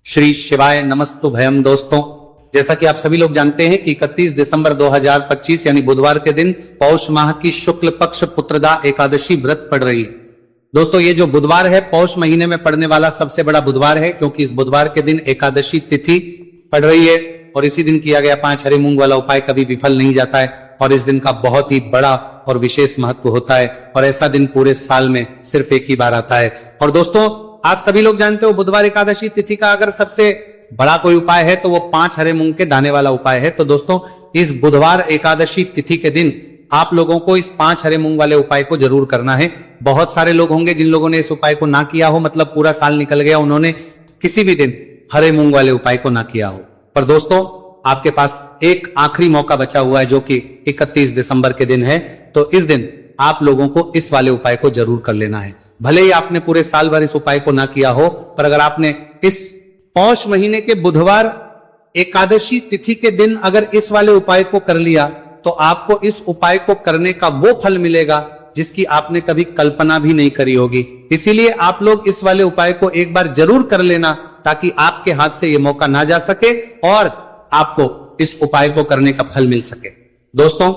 श्री शिवाय नमस्तुभयम। दोस्तों, जैसा कि आप सभी लोग जानते हैं कि 31 दिसंबर 2025 यानी बुधवार के दिन पौष माह की शुक्ल पक्ष पुत्रदा एकादशी व्रत पड़ रही है। दोस्तों, ये जो बुधवार है पौष महीने में पड़ने वाला सबसे बड़ा बुधवार है, क्योंकि इस बुधवार के दिन एकादशी तिथि पड़ रही है और इसी दिन किया गया 5 हरे मूंग वाला उपाय कभी विफल नहीं जाता है और इस दिन का बहुत ही बड़ा और विशेष महत्व होता है और ऐसा दिन पूरे साल में सिर्फ एक ही बार आता है। और दोस्तों, आप सभी लोग जानते हो बुधवार एकादशी तिथि का अगर सबसे बड़ा कोई उपाय है तो वो 5 हरे मूंग के दाने वाला उपाय है। तो दोस्तों, इस बुधवार एकादशी तिथि के दिन आप लोगों को इस 5 हरे मूंग वाले उपाय को जरूर करना है। बहुत सारे लोग होंगे जिन लोगों ने इस उपाय को ना किया हो, मतलब पूरा साल निकल गया, उन्होंने किसी भी दिन हरे मूंग वाले उपाय को ना किया हो। पर दोस्तों, आपके पास एक आखिरी मौका बचा हुआ है जो कि 31 दिसंबर के दिन है। तो इस दिन आप लोगों को इस वाले उपाय को जरूर कर लेना है। भले ही आपने पूरे साल भर इस उपाय को ना किया हो, पर अगर आपने इस पौष महीने के बुधवार एकादशी तिथि के दिन अगर इस वाले उपाय को कर लिया तो आपको इस उपाय को करने का वो फल मिलेगा जिसकी आपने कभी कल्पना भी नहीं करी होगी। इसीलिए आप लोग इस वाले उपाय को एक बार जरूर कर लेना ताकि आपके हाथ से ये मौका ना जा सके और आपको इस उपाय को करने का फल मिल सके। दोस्तों,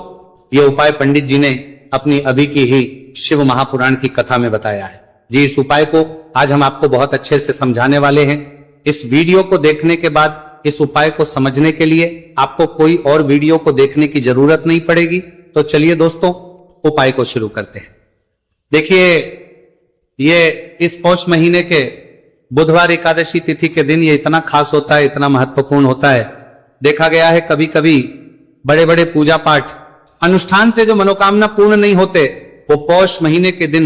ये उपाय पंडित जी ने अपनी अभी की ही शिव महापुराण की कथा में बताया है। जी, इस उपाय को आज हम आपको बहुत अच्छे से समझाने वाले हैं। इस वीडियो को देखने के बाद इस उपाय को समझने के लिए आपको कोई और वीडियो को देखने की जरूरत नहीं पड़ेगी। तो चलिए दोस्तों, उपाय को शुरू करते हैं। देखिए, ये इस पौष महीने के बुधवार एकादशी तिथि के दिन ये इतना खास होता है, इतना महत्वपूर्ण होता है। देखा गया है कभी कभी बड़े बड़े पूजा पाठ अनुष्ठान से जो मनोकामना पूर्ण नहीं होते, वो पौष महीने के दिन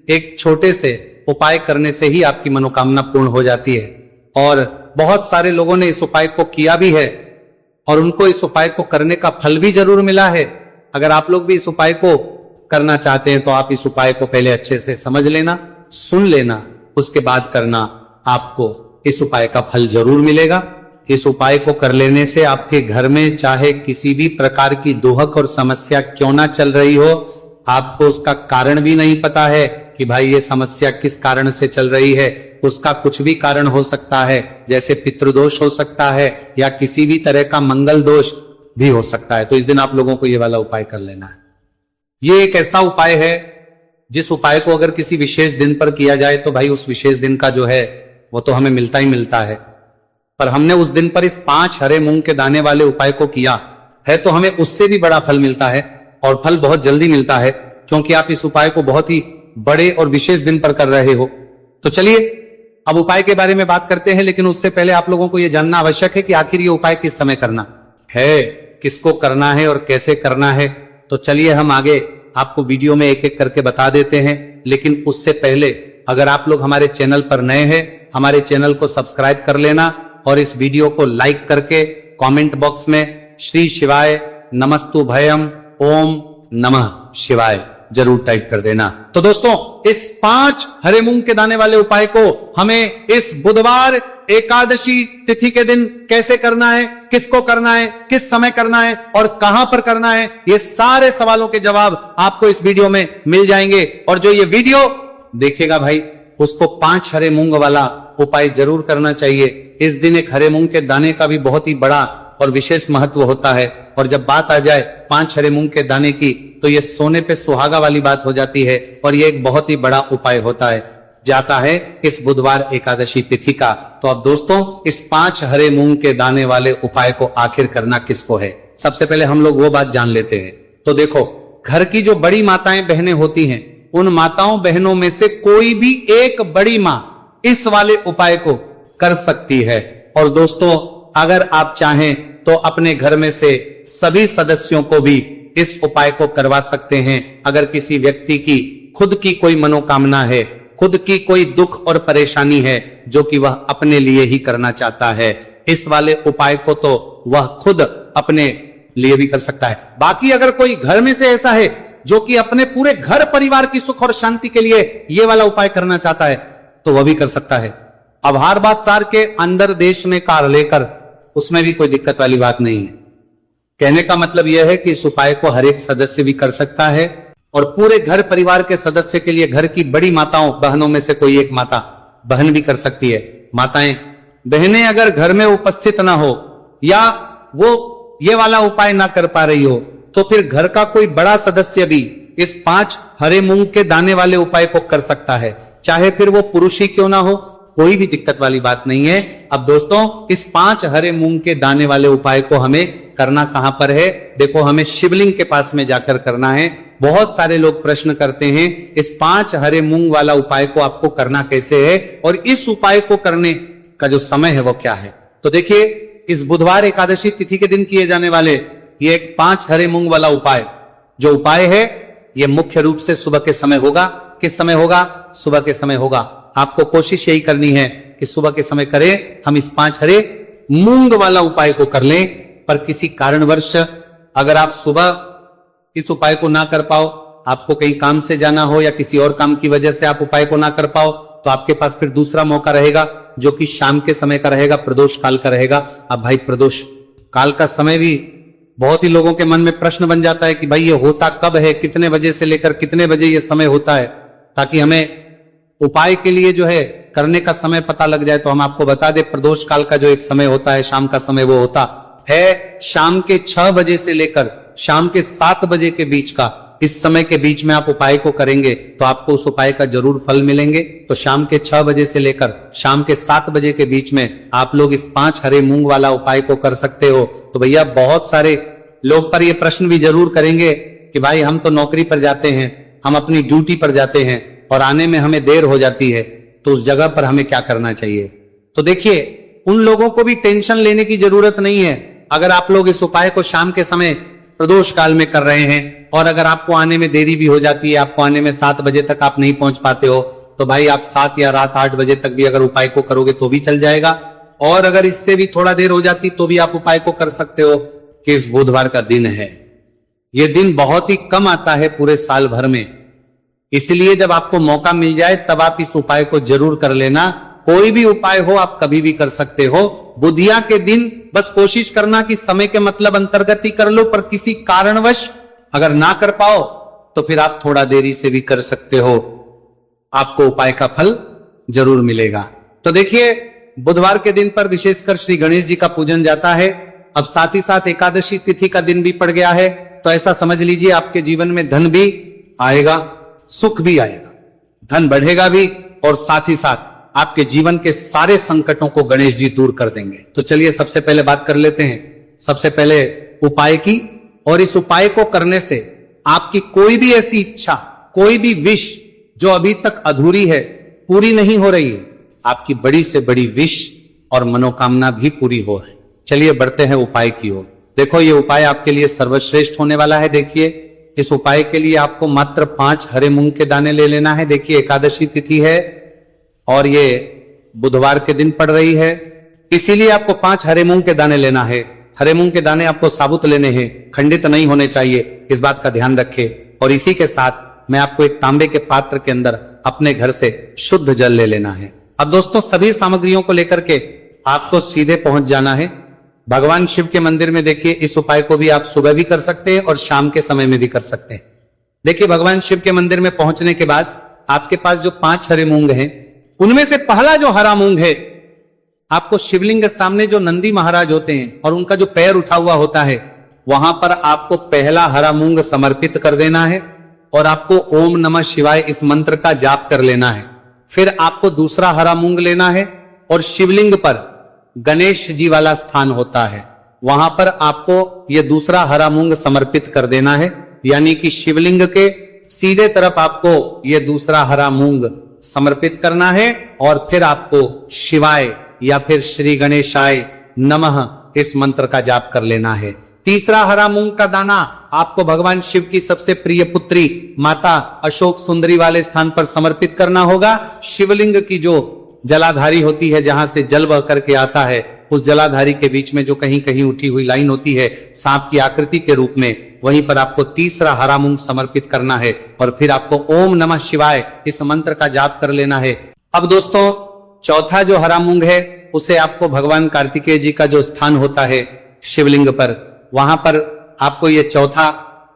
एक छोटे से उपाय करने से ही आपकी मनोकामना पूर्ण हो जाती है। और बहुत सारे लोगों ने इस उपाय को किया भी है और उनको इस उपाय को करने का फल भी जरूर मिला है। अगर आप लोग भी इस उपाय को करना चाहते हैं तो आप इस उपाय को पहले अच्छे से समझ लेना, सुन लेना, उसके बाद करना। आपको इस उपाय का फल जरूर मिलेगा। इस उपाय को कर लेने से आपके घर में चाहे किसी भी प्रकार की दुहक और समस्या क्यों ना चल रही हो, आपको उसका कारण भी नहीं पता है कि भाई ये समस्या किस कारण से चल रही है। उसका कुछ भी कारण हो सकता है, जैसे पितृदोष हो सकता है या किसी भी तरह का मंगल दोष भी हो सकता है। तो इस दिन आप लोगों को ये वाला उपाय कर लेना है। ये एक ऐसा उपाय है जिस उपाय को अगर किसी विशेष दिन पर किया जाए तो भाई उस विशेष दिन का जो है वो तो हमें मिलता ही मिलता है। पर हमने उस दिन पर इस 5 हरे मूंग के दाने वाले उपाय को किया है तो हमें उससे भी बड़ा फल मिलता है और फल बहुत जल्दी मिलता है, क्योंकि आप इस उपाय को बहुत ही बड़े और विशेष दिन पर कर रहे हो। तो चलिए अब उपाय के बारे में बात करते हैं, लेकिन उससे पहले आप लोगों को यह जानना आवश्यक है कि आखिर ये उपाय किस समय करना है, किसको करना है और कैसे करना है। तो चलिए हम आगे आपको वीडियो में एक एक करके बता देते हैं। लेकिन उससे पहले अगर आप लोग हमारे चैनल पर नए हैं, हमारे चैनल को सब्सक्राइब कर लेना और इस वीडियो को लाइक करके कमेंट बॉक्स में श्री शिवाय नमस्तुभयम ओम नमः शिवाय जरूर टाइप कर देना। तो दोस्तों, इस 5 हरे मूंग के दाने वाले उपाय को हमें इस बुधवार एकादशी तिथि के दिन कैसे करना है, किसको करना है, किस समय करना है और कहां पर करना है, ये सारे सवालों के जवाब आपको इस वीडियो में मिल जाएंगे। और जो ये वीडियो देखेगा भाई, उसको 5 हरे मूंग वाला उपाय जरूर करना चाहिए। इस दिन एक हरे मूंग के दाने का भी बहुत ही बड़ा और विशेष महत्व होता है। और जब बात आ जाए 5 हरे मूंग के दाने की, तो ये सोने पे सुहागा वाली बात हो जाती है और ये एक बहुत ही बड़ा उपाय होता है जाता है इस बुधवार एकादशी तिथि का। तो अब दोस्तों, इस 5 हरे मूंग के दाने वाले उपाय को आखिर करना किसको है, सबसे पहले हम लोग वो बात जान लेते हैं। तो देखो, घर की जो बड़ी माताएं बहनें होती हैं, उन माताओं बहनों में से कोई भी एक बड़ी मां इस वाले उपाय को कर सकती है। और दोस्तों, अगर आप चाहें तो अपने घर में से सभी सदस्यों को भी इस उपाय को करवा सकते हैं। अगर किसी व्यक्ति की खुद की कोई मनोकामना है, खुद की कोई दुख और परेशानी है जो कि वह अपने लिए ही करना चाहता है, इस वाले उपाय को तो वह खुद अपने लिए भी कर सकता है। बाकी अगर कोई घर में से ऐसा है जो कि अपने पूरे घर परिवार की सुख और शांति के लिए ये वाला उपाय करना चाहता है तो वह भी कर सकता है। अब हर बात सार के अंदर देश में कार लेकर उसमें भी कोई दिक्कत वाली बात नहीं है। कहने का मतलब यह है कि इस उपाय को हर एक सदस्य भी कर सकता है और पूरे घर परिवार के सदस्य के लिए घर की बड़ी माताओं बहनों में से कोई एक माता बहन भी कर सकती है। माताएं बहनें अगर घर में उपस्थित ना हो या वो ये वाला उपाय ना कर पा रही हो, तो फिर घर का कोई बड़ा सदस्य भी इस 5 हरे मूंग के दाने वाले उपाय को कर सकता है, चाहे फिर वो पुरुष ही क्यों ना हो, कोई भी दिक्कत वाली बात नहीं है। अब दोस्तों, इस 5 हरे मूंग के दाने वाले उपाय को हमें करना कहां पर है? देखो, हमें शिवलिंग के पास में जाकर करना है। बहुत सारे लोग प्रश्न करते हैं इस 5 हरे मूंग वाला उपाय को आपको करना कैसे है और इस उपाय को करने का जो समय है वो क्या है। तो देखिए, इस बुधवार एकादशी तिथि के दिन किए जाने वाले ये एक 5 हरे मूंग वाला उपाय, जो उपाय है ये मुख्य रूप से सुबह के समय होगा। किस समय होगा? सुबह के समय होगा। आपको कोशिश यही करनी है कि सुबह के समय करें। हम इस 5 हरे मूंग वाला उपाय को कर लें, पर किसी कारणवश अगर आप सुबह इस उपाय को ना कर पाओ, आपको कहीं काम से जाना हो या किसी और काम की वजह से आप उपाय को ना कर पाओ, तो आपके पास फिर दूसरा मौका रहेगा, जो कि शाम के समय का रहेगा, प्रदोष काल का रहेगा। अब भाई, प्रदोष काल का समय भी बहुत ही लोगों के मन में प्रश्न बन जाता है कि भाई ये होता कब है, कितने बजे से लेकर कितने बजे ये समय होता है, ताकि हमें उपाय के लिए जो है करने का समय पता लग जाए। तो हम आपको बता दें, प्रदोष काल का जो एक समय होता है, शाम का समय, वो होता है शाम के 6 बजे से लेकर शाम के 7 बजे के बीच का। इस समय के बीच में आप उपाय को करेंगे तो आपको उस उपाय का जरूर फल मिलेंगे। तो शाम के 6 बजे से लेकर शाम के 7 बजे के बीच में आप लोग इस 5 हरे मूंग वाला उपाय को कर सकते हो। तो भैया, बहुत सारे लोग पर ये प्रश्न भी जरूर करेंगे कि भाई हम तो नौकरी पर जाते हैं, हम अपनी ड्यूटी पर जाते हैं और आने में हमें देर हो जाती है, तो उस जगह पर हमें क्या करना चाहिए। तो देखिए, उन लोगों को भी टेंशन लेने की जरूरत नहीं है। अगर आप लोग इस उपाय को शाम के समय प्रदोष काल में कर रहे हैं और अगर आपको आने में देरी भी हो जाती है, आपको आने में 7 बजे तक आप नहीं पहुंच पाते हो, तो भाई आप 7 या रात 8 बजे तक भी अगर उपाय को करोगे तो भी चल जाएगा। और अगर इससे भी थोड़ा देर हो जाती तो भी आप उपाय को कर सकते हो। कि इस बुधवार का दिन है, यह दिन बहुत ही कम आता है पूरे साल भर में, इसलिए जब आपको मौका मिल जाए तब आप इस उपाय को जरूर कर लेना। कोई भी उपाय हो, आप कभी भी कर सकते हो। बुधिया के दिन बस कोशिश करना कि समय के मतलब अंतर्गत ही कर लो, पर किसी कारणवश अगर ना कर पाओ तो फिर आप थोड़ा देरी से भी कर सकते हो, आपको उपाय का फल जरूर मिलेगा। तो देखिए, बुधवार के दिन पर विशेषकर श्री गणेश जी का पूजन जाता है। अब साथ ही साथ एकादशी तिथि का दिन भी पड़ गया है, तो ऐसा समझ लीजिए आपके जीवन में धन भी आएगा, सुख भी आएगा, धन बढ़ेगा भी, और साथ ही साथ आपके जीवन के सारे संकटों को गणेश जी दूर कर देंगे। तो चलिए सबसे पहले बात कर लेते हैं, सबसे पहले उपाय की। और इस उपाय को करने से आपकी कोई भी ऐसी इच्छा, कोई भी विश जो अभी तक अधूरी है, पूरी नहीं हो रही है, आपकी बड़ी से बड़ी विश और मनोकामना भी पूरी हो है। चलिए बढ़ते हैं उपाय की ओर। देखो, ये उपाय आपके लिए सर्वश्रेष्ठ होने वाला है। देखिए, इस उपाय के लिए आपको मात्र 5 हरे मूंग के दाने ले लेना है। देखिए, एकादशी तिथि है और ये बुधवार के दिन पड़ रही है, इसीलिए आपको 5 हरे मूंग के दाने लेना है। हरे मूंग के दाने आपको साबुत लेने हैं, खंडित नहीं होने चाहिए, इस बात का ध्यान रखें। और इसी के साथ मैं आपको एक तांबे के पात्र के अंदर अपने घर से शुद्ध जल ले लेना है। अब दोस्तों, सभी सामग्रियों को लेकर के आपको सीधे पहुंच जाना है भगवान शिव के मंदिर में। देखिए, इस उपाय को भी आप सुबह भी कर सकते हैं और शाम के समय में भी कर सकते हैं। देखिए, भगवान शिव के मंदिर में पहुंचने के बाद आपके पास जो 5 हरे मूंग हैं, उनमें से पहला जो हरा मूंग है, आपको शिवलिंग के सामने जो नंदी महाराज होते हैं और उनका जो पैर उठा हुआ होता है, वहां पर आपको पहला हरा मूंग समर्पित कर देना है और आपको ओम नमः शिवाय इस मंत्र का जाप कर लेना है। फिर आपको दूसरा हरा मूंग लेना है और शिवलिंग पर गणेश जी वाला स्थान होता है, वहां पर आपको यह दूसरा हरा मूंग समर्पित कर देना है। यानी कि शिवलिंग के सीधे तरफ आपको यह दूसरा हरा मूंग समर्पित करना है और फिर आपको शिवाय या फिर श्री गणेशाय नमः इस मंत्र का जाप कर लेना है। तीसरा हरा मूंग का दाना आपको भगवान शिव की सबसे प्रिय पुत्री माता अशोक सुंदरी वाले स्थान पर समर्पित करना होगा। शिवलिंग की जो जलाधारी होती है, जहां से जल बह करके आता है, उस जलाधारी के बीच में जो कहीं कहीं उठी हुई लाइन होती है सांप की आकृति के रूप में, वहीं पर आपको तीसरा हरा मूंग समर्पित करना है और फिर आपको ओम नमः शिवाय इस मंत्र का जाप कर लेना है। अब दोस्तों, चौथा जो हरा मूंग है, उसे आपको भगवान कार्तिकेय जी का जो स्थान होता है शिवलिंग पर, वहां पर आपको यह चौथा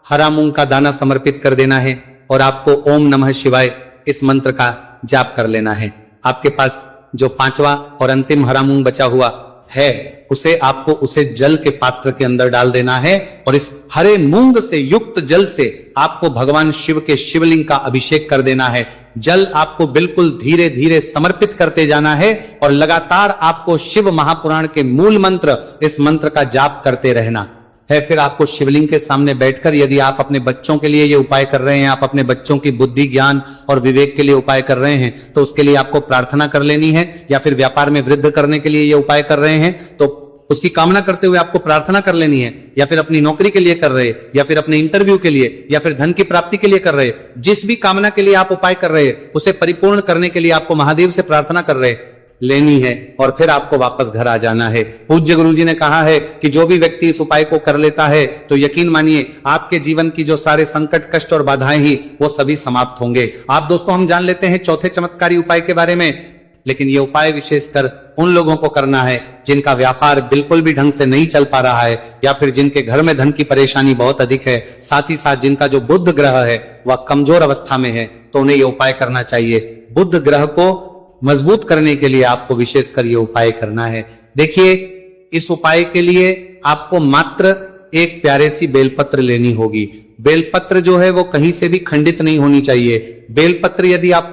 हरा मूंग का दाना समर्पित कर देना है और आपको ओम नमः शिवाय इस मंत्र का जाप कर लेना है। आपके पास जो पांचवा और अंतिम हरा मूंग बचा हुआ है उसे आपको उसे जल के पात्र के अंदर डाल देना है और इस हरे मूंग से युक्त जल से आपको भगवान शिव के शिवलिंग का अभिषेक कर देना है। जल आपको बिल्कुल धीरे धीरे समर्पित करते जाना है और लगातार आपको शिव महापुराण के मूल मंत्र, इस मंत्र का जाप करते रहना है। फिर आपको शिवलिंग के सामने बैठकर, यदि आप अपने बच्चों के लिए ये उपाय कर रहे हैं, आप अपने बच्चों की बुद्धि, ज्ञान और विवेक के लिए उपाय कर रहे हैं, तो उसके लिए आपको प्रार्थना कर लेनी है। या फिर व्यापार में वृद्धि करने के लिए ये उपाय कर रहे हैं तो उसकी कामना करते हुए आपको प्रार्थना कर लेनी है। या फिर अपनी नौकरी के लिए कर रहे, या फिर अपने इंटरव्यू के लिए, या फिर धन की प्राप्ति के लिए कर रहे, जिस भी कामना के लिए आप उपाय कर रहे उसे परिपूर्ण करने के लिए आपको महादेव से प्रार्थना कर रहे लेनी है और फिर आपको वापस घर आ जाना है। पूज्य गुरुजी ने कहा है कि जो भी व्यक्ति इस उपाय को कर लेता है तो यकीन मानिए आपके जीवन की जो सारे संकट, कष्ट और बाधाएं ही वो सभी समाप्त होंगे। आप दोस्तों, हम जान लेते हैं चौथे चमत्कारी उपाय के बारे में, लेकिन ये उपाय विशेषकर उन लोगों को करना है जिनका व्यापार बिल्कुल भी ढंग से नहीं चल पा रहा है, या फिर जिनके घर में धन की परेशानी बहुत अधिक है, साथ ही साथ जिनका जो बुध ग्रह है वह कमजोर अवस्था में है, तो उन्हें ये उपाय करना चाहिए। बुध ग्रह को मजबूत करने के लिए आपको विशेषकर ये उपाय करना है। देखिए, इस उपाय के लिए आपको मात्र एक प्यारे सी बेलपत्र लेनी होगी। बेलपत्र जो है वो कहीं से भी खंडित नहीं होनी चाहिए। बेलपत्र यदि आप